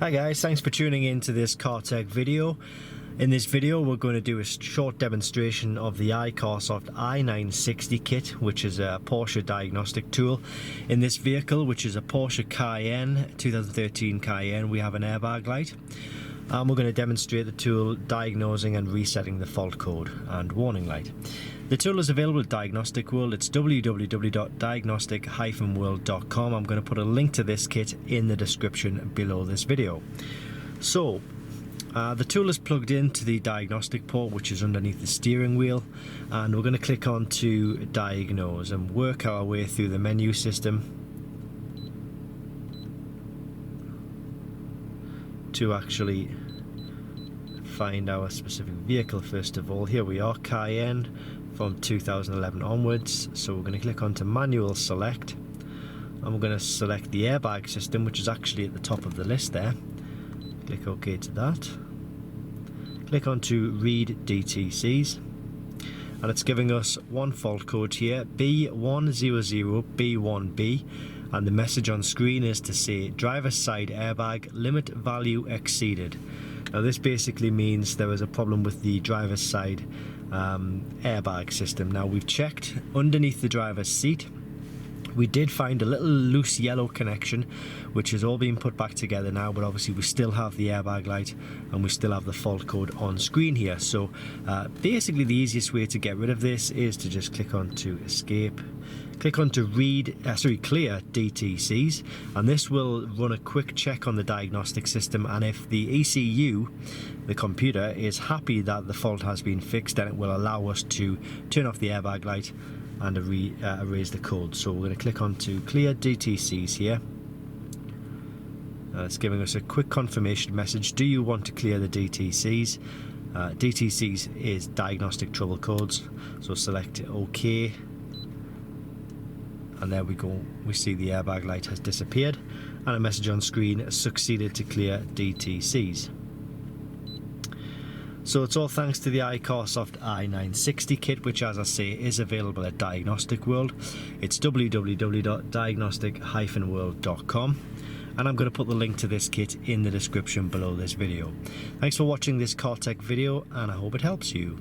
Hi guys, thanks for tuning in to this car tech video. In this video we're going to do a short demonstration of the iCarsoft i960 kit, which is a Porsche diagnostic tool. In this vehicle, which is a Porsche Cayenne, 2013 Cayenne, we have an airbag light. And we're going to demonstrate the tool diagnosing and resetting the fault code and warning light. The tool is available at Diagnostic World. It's www.diagnostic-world.com. I'm going to put a link to this kit in the description below this video. So, the tool is plugged into the diagnostic port, which is underneath the steering wheel, and we're going to click on to diagnose and work our way through the menu system to actually find our specific vehicle. First of all, here we are, Cayenne from 2011 onwards. So we're going to click on to manual select, and we're going to select the airbag system, which is actually at the top of the list there. Click OK to that. Click on to read DTCs, and it's giving us one fault code here, B100B1B, and the message on screen is to say driver's side airbag limit value exceeded. Now this basically means there is a problem with the driver's side airbag system. Now we've checked underneath the driver's seat. We did find a little loose yellow connection, which has all been put back together now, but obviously we still have the airbag light and we still have the fault code on screen here. So basically the easiest way to get rid of this is to just click on to escape, click on to clear DTCs, and this will run a quick check on the diagnostic system, and if the ECU, the computer, is happy that the fault has been fixed, then it will allow us to turn off the airbag light and erase the code. So we're going to click on to clear DTCs here. It's giving us a quick confirmation message. Do you want to clear the DTCs? DTCs is diagnostic trouble codes, so select OK, and there we go. We see the airbag light has disappeared and a message on screen, succeeded to clear DTCs. So it's all thanks to the iCarsoft i960 kit, which, as I say, is available at Diagnostic World. It's www.diagnostic-world.com, and I'm going to put the link to this kit in the description below this video. Thanks for watching this car tech video, and I hope it helps you.